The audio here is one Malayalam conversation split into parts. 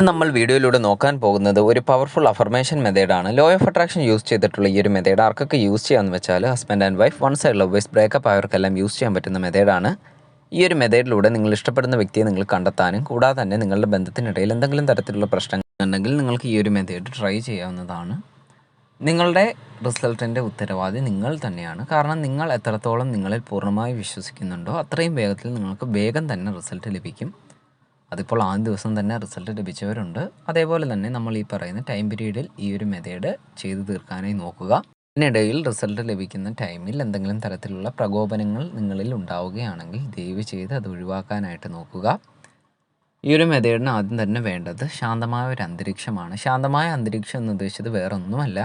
നമ്മൾ വീഡിയോയിലൂടെ നോക്കാൻ പോകുന്നത് ഒരു പവർഫുൾ അഫർമേഷൻ മെത്തേഡാണ്. ലോ ഓഫ് അട്രാക്ഷൻ യൂസ് ചെയ്തിട്ടുള്ള ഈ ഒരു മെത്തേഡ് ആർക്കൊക്കെ യൂസ് ചെയ്യാമെന്ന് വെച്ചാൽ husband and wife, one side lovers, breakup ആയവർക്കെല്ലാം യൂസ് ചെയ്യാൻ പറ്റുന്ന മെത്തേഡാണ്. ഈ ഒരു മെത്തേഡിലൂടെ നിങ്ങൾ ഇഷ്ടപ്പെടുന്ന വ്യക്തിയെ നിങ്ങൾ കണ്ടെത്താനും കൂടാതെ തന്നെ നിങ്ങളുടെ ബന്ധത്തിനിടയിൽ എന്തെങ്കിലും തരത്തിലുള്ള പ്രശ്നങ്ങൾ ഉണ്ടെങ്കിൽ നിങ്ങൾക്ക് ഈ ഒരു മെത്തേഡ് ട്രൈ ചെയ്യാവുന്നതാണ്. നിങ്ങളുടെ റിസൾട്ടിൻ്റെ ഉത്തരവാദി നിങ്ങൾ തന്നെയാണ്. കാരണം നിങ്ങൾ എത്രത്തോളം നിങ്ങളിൽ പൂർണ്ണമായി വിശ്വസിക്കുന്നുണ്ടോ അത്രയും വേഗത്തിൽ നിങ്ങൾക്ക് വേഗം തന്നെ റിസൾട്ട് ലഭിക്കും. അതിപ്പോൾ ആദ്യ ദിവസം തന്നെ റിസൾട്ട് ലഭിച്ചവരുണ്ട്. അതേപോലെ തന്നെ നമ്മൾ ഈ പറയുന്ന ടൈം പീരീഡിൽ ഈ ഒരു മെത്തേഡ് ചെയ്തു തീർക്കാനായി നോക്കുക. ഇതിനിടയിൽ റിസൾട്ട് ലഭിക്കുന്ന ടൈമിൽ എന്തെങ്കിലും തരത്തിലുള്ള പ്രകോപനങ്ങൾ നിങ്ങളിൽ ഉണ്ടാവുകയാണെങ്കിൽ ദയവ് ചെയ്ത് അത് ഒഴിവാക്കാനായിട്ട് നോക്കുക. ഈ ഒരു മെത്തേഡിന് ആദ്യം തന്നെ വേണ്ടത് ശാന്തമായ ഒരു അന്തരീക്ഷമാണ്. ശാന്തമായ അന്തരീക്ഷം എന്ന് ഉദ്ദേശിച്ചത് വേറൊന്നുമല്ല,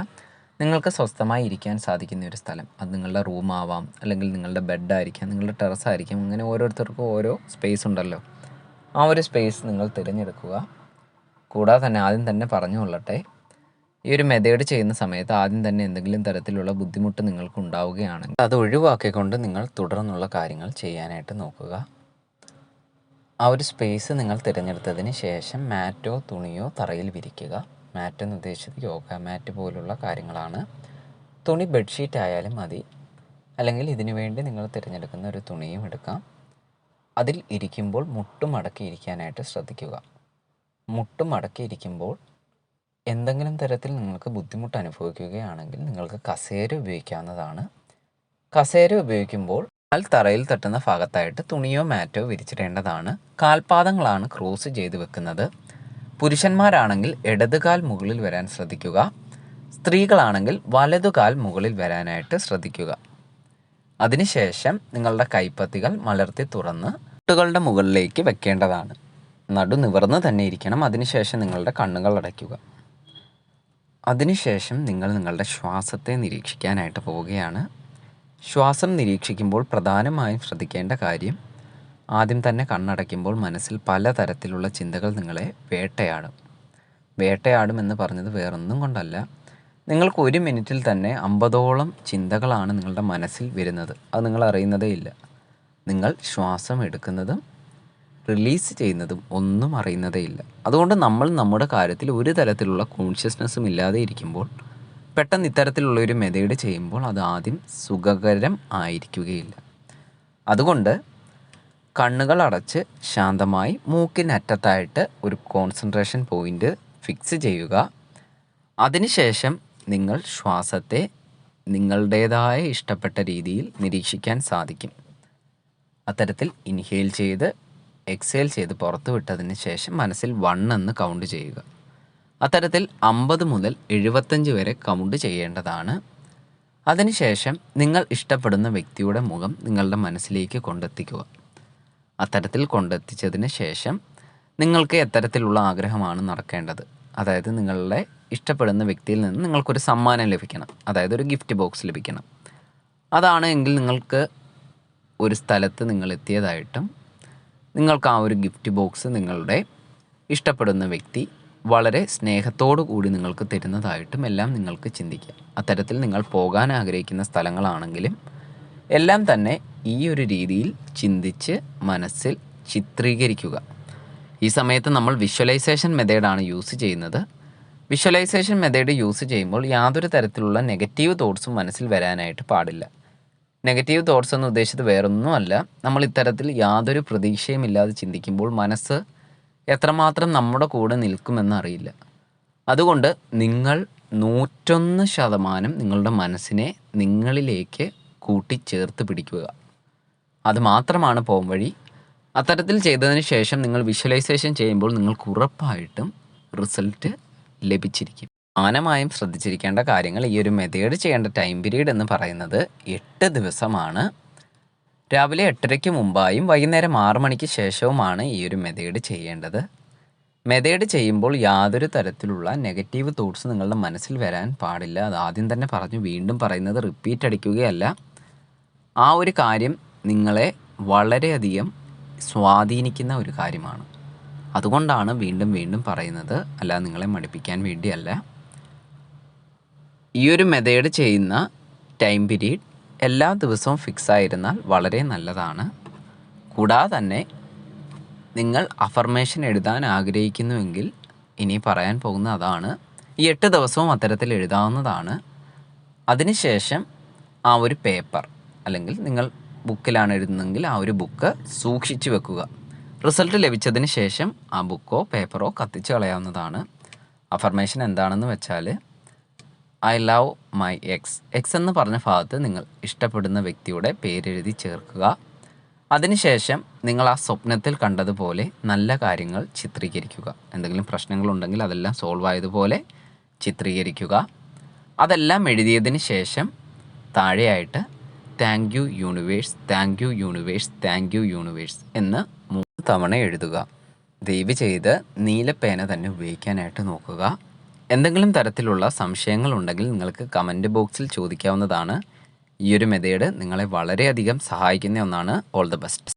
നിങ്ങൾക്ക് സ്വസ്ഥമായി ഇരിക്കാൻ സാധിക്കുന്ന ഒരു സ്ഥലം. അത് നിങ്ങളുടെ റൂമാവാം, അല്ലെങ്കിൽ നിങ്ങളുടെ ബെഡായിരിക്കാം, നിങ്ങളുടെ ടെറസായിരിക്കാം. അങ്ങനെ ഓരോരുത്തർക്കും ഓരോ സ്പേസ് ഉണ്ടല്ലോ. ആ ഒരു സ്പേസ് നിങ്ങൾ തിരഞ്ഞെടുക്കുക. കൂടാതെ തന്നെ ആദ്യം തന്നെ പറഞ്ഞു കൊള്ളട്ടെ, ഈ ഒരു മെത്തേഡ് ചെയ്യുന്ന സമയത്ത് ആദ്യം തന്നെ എന്തെങ്കിലും തരത്തിലുള്ള ബുദ്ധിമുട്ട് നിങ്ങൾക്ക് ഉണ്ടാവുകയാണെങ്കിൽ അത് ഒഴിവാക്കിക്കൊണ്ട് നിങ്ങൾ തുടർന്നുള്ള കാര്യങ്ങൾ ചെയ്യാനായിട്ട് നോക്കുക. ആ ഒരു സ്പേസ് നിങ്ങൾ തിരഞ്ഞെടുത്തതിന് ശേഷം മാറ്റോ തുണിയോ തറയിൽ വിരിക്കുക. മാറ്റ് എന്ന് ഉദ്ദേശിച്ചത് യോഗ മാറ്റ് പോലുള്ള കാര്യങ്ങളാണ്. തുണി ബെഡ്ഷീറ്റ് ആയാലും മതി, അല്ലെങ്കിൽ ഇതിനു വേണ്ടി നിങ്ങൾ തിരഞ്ഞെടുക്കുന്ന ഒരു തുണിയും എടുക്കാം. അതിൽ ഇരിക്കുമ്പോൾ മുട്ടും മടക്കി ഇരിക്കാനായിട്ട് ശ്രദ്ധിക്കുക. മുട്ടും മടക്കി ഇരിക്കുമ്പോൾ എന്തെങ്കിലും തരത്തിൽ നിങ്ങൾക്ക് ബുദ്ധിമുട്ട് അനുഭവിക്കുകയാണെങ്കിൽ നിങ്ങൾക്ക് കസേര ഉപയോഗിക്കാവുന്നതാണ്. കസേര ഉപയോഗിക്കുമ്പോൾ കാൽ തറയിൽ തട്ടുന്ന ഭാഗത്തായിട്ട് തുണിയോ മാറ്റോ വിരിച്ചിടേണ്ടതാണ്. കാൽപാദങ്ങളാണ് ക്രോസ് ചെയ്ത് വെക്കുന്നത്. പുരുഷന്മാരാണെങ്കിൽ ഇടതുകാൽ മുകളിൽ വരാൻ ശ്രദ്ധിക്കുക. സ്ത്രീകളാണെങ്കിൽ വലതുകാൽ മുകളിൽ വരാനായിട്ട് ശ്രദ്ധിക്കുക. അതിനുശേഷം നിങ്ങളുടെ കൈപ്പത്തികൾ മലർത്തി തുറന്ന് മുട്ടുകളുടെ മുകളിലേക്ക് വെക്കേണ്ടതാണ്. നടു നിവർന്ന് തന്നെ ഇരിക്കണം. അതിനുശേഷം നിങ്ങളുടെ കണ്ണുകൾ അടയ്ക്കുക. അതിനുശേഷം നിങ്ങൾ നിങ്ങളുടെ ശ്വാസത്തെ നിരീക്ഷിക്കാനായിട്ട് പോവുകയാണ്. ശ്വാസം നിരീക്ഷിക്കുമ്പോൾ പ്രധാനമായും ശ്രദ്ധിക്കേണ്ട കാര്യം, ആദ്യം തന്നെ കണ്ണടയ്ക്കുമ്പോൾ മനസ്സിൽ പലതരത്തിലുള്ള ചിന്തകൾ നിങ്ങളെ വേട്ടയാടും എന്ന് പറഞ്ഞത് വേറൊന്നും കൊണ്ടല്ല, നിങ്ങൾക്ക് ഒരു മിനിറ്റിൽ തന്നെ 50ഓളം ചിന്തകളാണ് നിങ്ങളുടെ മനസ്സിൽ വരുന്നത്. അത് നിങ്ങൾ അറിയുന്നതേ ഇല്ല. നിങ്ങൾ ശ്വാസം എടുക്കുന്നതും റിലീസ് ചെയ്യുന്നതും ഒന്നും അറിയുന്നതേ ഇല്ല. അതുകൊണ്ട് നമ്മൾ നമ്മുടെ കാര്യത്തിൽ ഒരു തരത്തിലുള്ള കോൺഷ്യസ്നെസ്സും ഇല്ലാതെ ഇരിക്കുമ്പോൾ പെട്ടെന്ന് ഇത്തരത്തിലുള്ള ഒരു മെത്തേഡ് ചെയ്യുമ്പോൾ അത് ആദ്യം സുഖകരം ആയിരിക്കുകയില്ല. അതുകൊണ്ട് കണ്ണുകൾ അടച്ച് ശാന്തമായി മൂക്കിനറ്റത്തായിട്ട് ഒരു കോൺസെൻട്രേഷൻ പോയിൻ്റ് ഫിക്സ് ചെയ്യുക. അതിനുശേഷം നിങ്ങൾ ശ്വാസത്തെ നിങ്ങളുടേതായ ഇഷ്ടപ്പെട്ട രീതിയിൽ നിരീക്ഷിക്കാൻ സാധിക്കും. അത്തരത്തിൽ ഇൻഹെയിൽ ചെയ്ത് എക്സേൽ ചെയ്ത് പുറത്തു വിട്ടതിന് ശേഷം മനസ്സിൽ 1 എന്ന് കൗണ്ട് ചെയ്യുക. അത്തരത്തിൽ 50 മുതൽ 75 വരെ കൗണ്ട് ചെയ്യേണ്ടതാണ്. അതിനുശേഷം നിങ്ങൾ ഇഷ്ടപ്പെടുന്ന വ്യക്തിയുടെ മുഖം നിങ്ങളുടെ മനസ്സിലേക്ക് കൊണ്ടെത്തിക്കുക. അത്തരത്തിൽ കൊണ്ടെത്തിച്ചതിന് ശേഷം നിങ്ങൾക്ക് എത്തരത്തിലുള്ള ആഗ്രഹമാണ് നടക്കേണ്ടത്, അതായത് നിങ്ങളുടെ ഇഷ്ടപ്പെടുന്ന വ്യക്തിയിൽ നിന്ന് നിങ്ങൾക്കൊരു സമ്മാനം ലഭിക്കണം, അതായത് ഒരു ഗിഫ്റ്റ് ബോക്സ് ലഭിക്കണം. അതാണ് എങ്കിൽ നിങ്ങൾക്ക് ഒരു സ്ഥലത്ത് നിങ്ങൾ എത്തിയതായിട്ടും നിങ്ങൾക്ക് ആ ഒരു ഗിഫ്റ്റ് ബോക്സ് നിങ്ങളുടെ ഇഷ്ടപ്പെടുന്ന വ്യക്തി വളരെ സ്നേഹത്തോടു കൂടി നിങ്ങൾക്ക് തരുന്നതായിട്ടും എല്ലാം നിങ്ങൾക്ക് ചിന്തിക്കാം. അത്തരത്തിൽ നിങ്ങൾ പോകാൻ ആഗ്രഹിക്കുന്ന സ്ഥലങ്ങളാണെങ്കിലും എല്ലാം തന്നെ ഈ ഒരു രീതിയിൽ ചിന്തിച്ച് മനസ്സിൽ ചിത്രീകരിക്കുക. ഈ സമയത്ത് നമ്മൾ വിഷ്വലൈസേഷൻ മെത്തേഡാണ് യൂസ് ചെയ്യുന്നത്. വിഷ്വലൈസേഷൻ മെത്തേഡ് യൂസ് ചെയ്യുമ്പോൾ യാതൊരു തരത്തിലുള്ള നെഗറ്റീവ് തോട്ട്സും മനസ്സിൽ വരാനായിട്ട് പാടില്ല. നെഗറ്റീവ് തോട്ട്സ് എന്ന് ഉദ്ദേശിച്ചത് വേറൊന്നുമല്ല, നമ്മൾ ഇത്തരത്തിൽ യാതൊരു പ്രതീക്ഷയും ഇല്ലാതെ ചിന്തിക്കുമ്പോൾ മനസ്സ് എത്രമാത്രം നമ്മുടെ കൂടെ നിൽക്കുമെന്നറിയില്ല. അതുകൊണ്ട് നിങ്ങൾ 101% നിങ്ങളുടെ മനസ്സിനെ നിങ്ങളിലേക്ക് കൂട്ടിച്ചേർത്ത് പിടിക്കുക. അത് മാത്രമാണ് പോംവഴി. അത്തരത്തിൽ ചെയ്തതിന് ശേഷം നിങ്ങൾ വിഷ്വലൈസേഷൻ ചെയ്യുമ്പോൾ നിങ്ങൾക്ക് ഉറപ്പായിട്ടും റിസൾട്ട് ലഭിച്ചിരിക്കും. പ്രധാനമായും ശ്രദ്ധിച്ചിരിക്കേണ്ട കാര്യങ്ങൾ, ഈ ഒരു മെത്തേഡ് ചെയ്യേണ്ട ടൈം പീരീഡ് എന്ന് പറയുന്നത് 8 ദിവസമാണ്. രാവിലെ 8:30 മുമ്പായും വൈകുന്നേരം 6 മണിക്ക് ശേഷവുമാണ് ഈ ഒരു മെത്തേഡ് ചെയ്യേണ്ടത്. മെത്തേഡ് ചെയ്യുമ്പോൾ യാതൊരു തരത്തിലുള്ള നെഗറ്റീവ് തോട്ട്സ് നിങ്ങളുടെ മനസ്സിൽ വരാൻ പാടില്ല. അത് ആദ്യം തന്നെ പറഞ്ഞു, വീണ്ടും പറയുന്നത് റിപ്പീറ്റ് അടിക്കുകയല്ല. ആ ഒരു കാര്യം നിങ്ങളെ വളരെയധികം സ്വാധീനിക്കുന്ന ഒരു കാര്യമാണ്. അതുകൊണ്ടാണ് വീണ്ടും വീണ്ടും പറയുന്നത്, അല്ല നിങ്ങളെ മടുപ്പിക്കാൻ വേണ്ടിയല്ല. ഈ ഒരു മെത്തേഡ് ചെയ്യുന്ന ടൈം പീരീഡ് എല്ലാ ദിവസവും ഫിക്സ് ആയിരുന്നാൽ വളരെ നല്ലതാണ്. കൂടാതെ തന്നെ നിങ്ങൾ അഫർമേഷൻ എഴുതാൻ ആഗ്രഹിക്കുന്നുവെങ്കിൽ ഇനി പറയാൻ പോകുന്ന അതാണ്. ഈ 8 ദിവസവും അത്തരത്തിൽ എഴുതാവുന്നതാണ്. അതിനുശേഷം ആ ഒരു പേപ്പർ, അല്ലെങ്കിൽ നിങ്ങൾ ബുക്കിലാണ് എഴുതുന്നതെങ്കിൽ ആ ഒരു ബുക്ക് സൂക്ഷിച്ചു വെക്കുക. റിസൾട്ട് ലഭിച്ചതിന് ശേഷം ആ ബുക്കോ പേപ്പറോ കത്തിച്ച് കളയാവുന്നതാണ്. അഫർമേഷൻ എന്താണെന്ന് വെച്ചാൽ, ഐ ലവ് മൈ എക്സ് എന്ന് പറഞ്ഞ ഭാഗത്ത് നിങ്ങൾ ഇഷ്ടപ്പെടുന്ന വ്യക്തിയുടെ പേരെഴുതി ചേർക്കുക. അതിനുശേഷം നിങ്ങൾ ആ സ്വപ്നത്തിൽ കണ്ടതുപോലെ നല്ല കാര്യങ്ങൾ ചിത്രീകരിക്കുക. എന്തെങ്കിലും പ്രശ്നങ്ങളുണ്ടെങ്കിൽ അതെല്ലാം സോൾവ് ആയതുപോലെ ചിത്രീകരിക്കുക. അതെല്ലാം എഴുതിയതിന് ശേഷം താഴെയായിട്ട് thank you universe, thank you universe, thank you universe എന്ന് 3 തവണ എഴുതുക. ദയവ് ചെയ്ത് നീലപ്പേന തന്നെ ഉപയോഗിക്കാനായിട്ട് നോക്കുക. എന്തെങ്കിലും തരത്തിലുള്ള സംശയങ്ങളുണ്ടെങ്കിൽ നിങ്ങൾക്ക് കമൻറ്റ് ബോക്സിൽ ചോദിക്കാവുന്നതാണ്. ഈ ഒരു മെത്തേഡ് നിങ്ങളെ വളരെയധികം സഹായിക്കുന്ന ഒന്നാണ്. All the best.